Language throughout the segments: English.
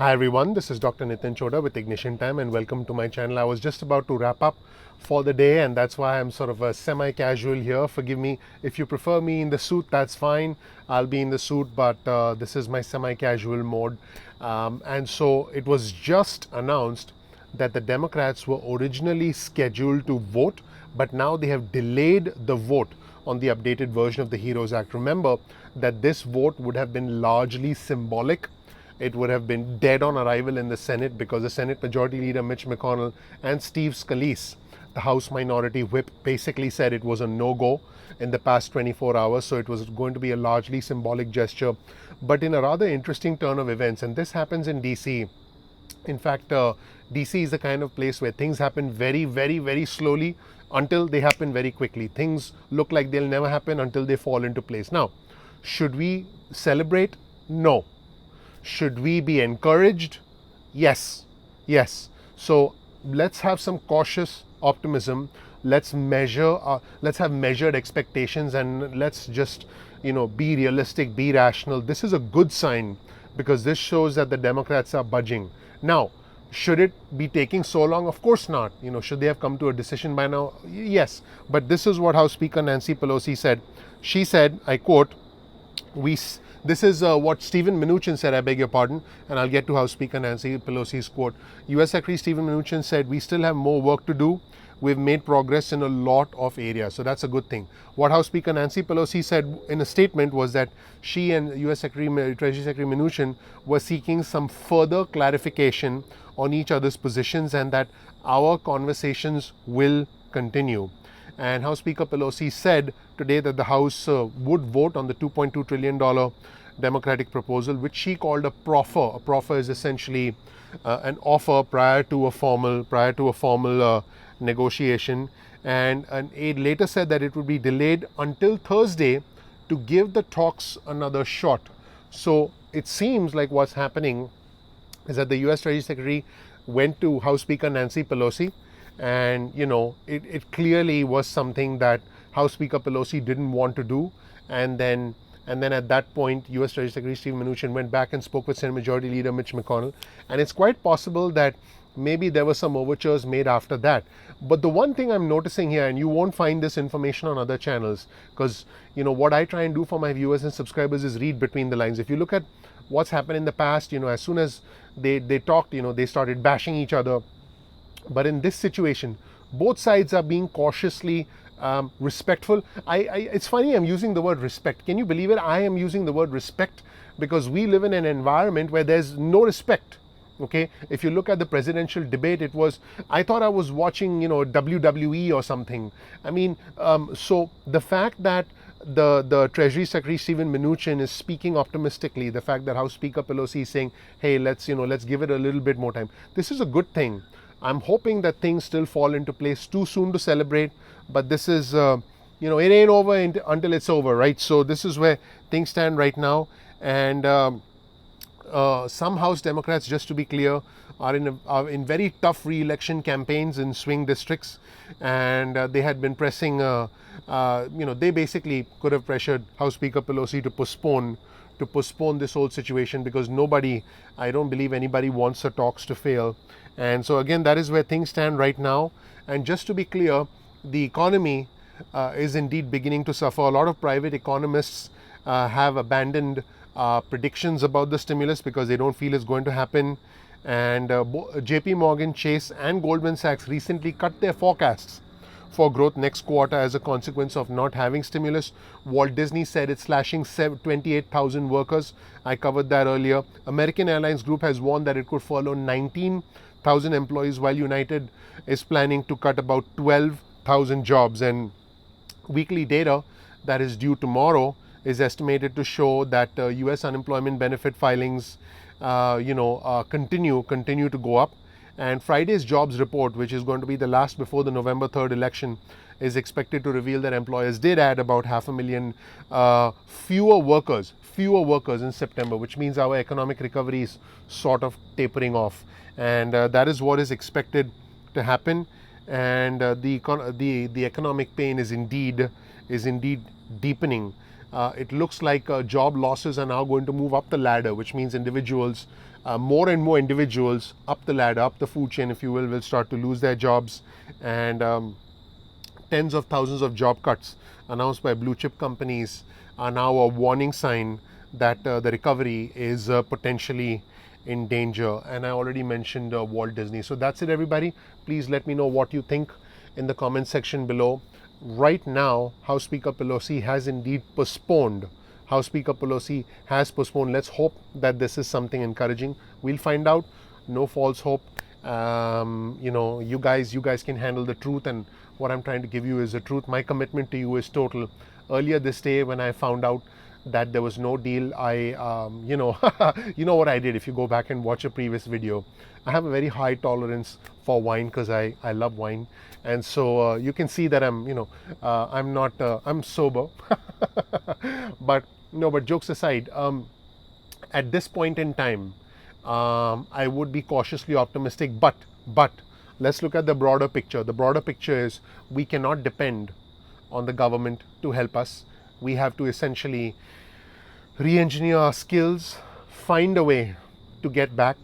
Hi everyone, this is Dr. Nitin Choda with Ignition Time and welcome to my channel. I was just about to wrap up for the day and that's why I'm sort of a semi-casual here. Forgive me, if you prefer me in the suit, that's fine. I'll be in the suit, but this is my semi-casual mode. And so it was just announced that the Democrats were originally scheduled to vote, but now they have delayed the vote on the updated version of the HEROES Act. Remember that this vote would have been largely symbolic. It would have been dead on arrival in the Senate because the Senate Majority Leader Mitch McConnell and Steve Scalise, the House Minority Whip, basically said it was a no-go in the past 24 hours. So it was going to be a largely symbolic gesture. But in a rather interesting turn of events, and this happens in DC. In fact, DC is the kind of place where things happen very, very, very slowly until they happen very quickly. Things look like they'll never happen until they fall into place. Now, should we celebrate? No. Should we be encouraged? Yes. Yes. So let's have some cautious optimism. Let's have measured expectations and let's just, be realistic, be rational. This is a good sign because this shows that the Democrats are budging. Now, should it be taking so long? Of course not. Should they have come to a decision by now? Yes. But this is what House Speaker Nancy Pelosi said. She said, I quote, this is what Stephen Mnuchin said, I beg your pardon, and I'll get to House Speaker Nancy Pelosi's quote. US Secretary Stephen Mnuchin said, we still have more work to do. We've made progress in a lot of areas. So that's a good thing. What House Speaker Nancy Pelosi said in a statement was that she and US Treasury Secretary Mnuchin were seeking some further clarification on each other's positions and that our conversations will continue. And House Speaker Pelosi said today that the House would vote on the $2.2 trillion Democratic proposal, which she called a proffer. A proffer is essentially an offer prior to a formal negotiation. And an aide later said that it would be delayed until Thursday to give the talks another shot. So it seems like what's happening is that the U.S. Treasury Secretary went to House Speaker Nancy Pelosi. And, it clearly was something that House Speaker Pelosi didn't want to do. And then at that point, U.S. Treasury Secretary Steve Mnuchin went back and spoke with Senate Majority Leader Mitch McConnell. And it's quite possible that maybe there were some overtures made after that. But the one thing I'm noticing here, and you won't find this information on other channels, because, what I try and do for my viewers and subscribers is read between the lines. If you look at what's happened in the past, as soon as they talked, they started bashing each other. But in this situation, both sides are being cautiously respectful. It's funny I'm using the word respect. Can you believe it? I am using the word respect because we live in an environment where there's no respect. Okay, if you look at the presidential debate, I thought I was watching, WWE or something. I mean, so the fact that the Treasury Secretary Stephen Mnuchin is speaking optimistically, the fact that House Speaker Pelosi is saying, hey, let's give it a little bit more time. This is a good thing. I'm hoping that things still fall into place. Too soon to celebrate, but this is, it ain't over until it's over, right? So this is where things stand right now. And some House Democrats, just to be clear, are in very tough re-election campaigns in swing districts. And they had been pressing, they basically could have pressured House Speaker Pelosi to postpone this whole situation because I don't believe anybody wants the talks to fail. And so again, that is where things stand right now. And just to be clear, the economy is indeed beginning to suffer. A lot of private economists have abandoned predictions about the stimulus because they don't feel it's going to happen. And JP Morgan Chase and Goldman Sachs recently cut their forecasts for growth next quarter as a consequence of not having stimulus. Walt Disney said it's slashing 28,000 workers. I covered that earlier. American Airlines Group has warned that it could furlough 19,000 employees, while United is planning to cut about 12,000 jobs. And weekly data that is due tomorrow is estimated to show that U.S. unemployment benefit filings, continue to go up. And Friday's jobs report, which is going to be the last before the November 3rd election, is expected to reveal that employers did add about 500,000 fewer workers in September, which means our economic recovery is sort of tapering off. And that is what is expected to happen. And the economic pain is indeed deepening. It looks like job losses are now going to move up the ladder, which means individuals, more and more individuals up the ladder, up the food chain, if you will start to lose their jobs. And tens of thousands of job cuts announced by blue chip companies are now a warning sign that the recovery is potentially in danger. And I already mentioned Walt Disney. So that's it, everybody. Please let me know what you think in the comment section below. Right now, House Speaker Pelosi has indeed postponed. House Speaker Pelosi has postponed. Let's hope that this is something encouraging. We'll find out. No false hope. You guys can handle the truth, and what I'm trying to give you is the truth. My commitment to you is total. Earlier this day, when I found out that there was no deal, I you know what I did. If you go back and watch a previous video, I have a very high tolerance for wine because I love wine, and so you can see that I'm sober. But jokes aside, at this point in time, I would be cautiously optimistic, but let's look at the broader picture. The broader picture is we cannot depend on the government to help us. We have to essentially re-engineer our skills, find a way to get back,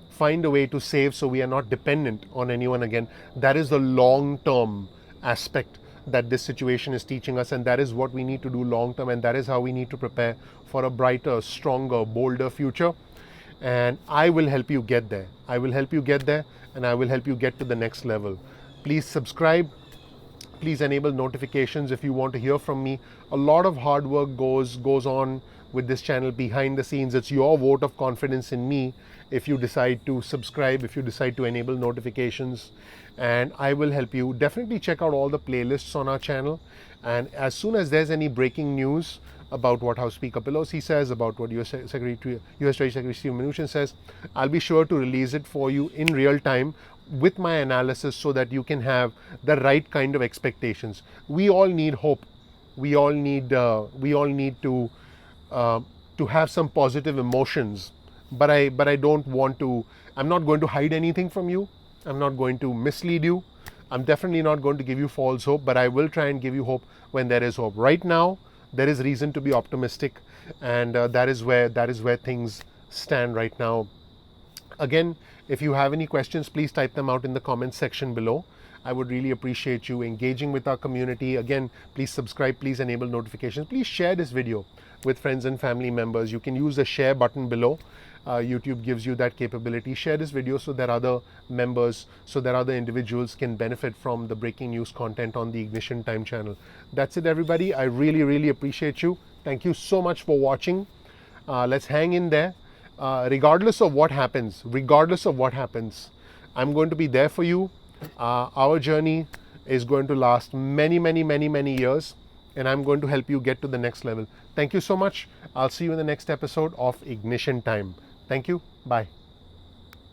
find a way to save so we are not dependent on anyone again. That is the long-term aspect that this situation is teaching us, and that is what we need to do long-term, and that is how we need to prepare for a brighter, stronger, bolder future. And I will help you get there. I will help you get there, and I will help you get to the next level. Please subscribe. Please enable notifications if you want to hear from me. A lot of hard work goes on with this channel behind the scenes. It's your vote of confidence in me if you decide to subscribe, if you decide to enable notifications, and I will help you. Definitely check out all the playlists on our channel, and as soon as there's any breaking news about what House Speaker Pelosi says, about what US Treasury Secretary Steve Mnuchin says, I'll be sure to release it for you in real time with my analysis so that you can have the right kind of expectations. We all need hope. We all need to have some positive emotions. But I don't want to. I'm not going to hide anything from you. I'm not going to mislead you. I'm definitely not going to give you false hope. But I will try and give you hope when there is hope. Right now, there is reason to be optimistic, and that is where things stand right now. Again, if you have any questions, please type them out in the comments section below. I would really appreciate you engaging with our community. Again, please subscribe, please enable notifications. Please share this video with friends and family members. You can use the share button below. YouTube gives you that capability. Share this video so that other members, so that other individuals can benefit from the breaking news content on the Ignition Time channel. That's it, everybody. I really appreciate you. Thank you so much for watching. Let's hang in there. Regardless of what happens, I'm going to be there for you. Our journey is going to last many years, and I'm going to help you get to the next level. Thank you so much. I'll see you in the next episode of Ignition Time. Thank you. Bye.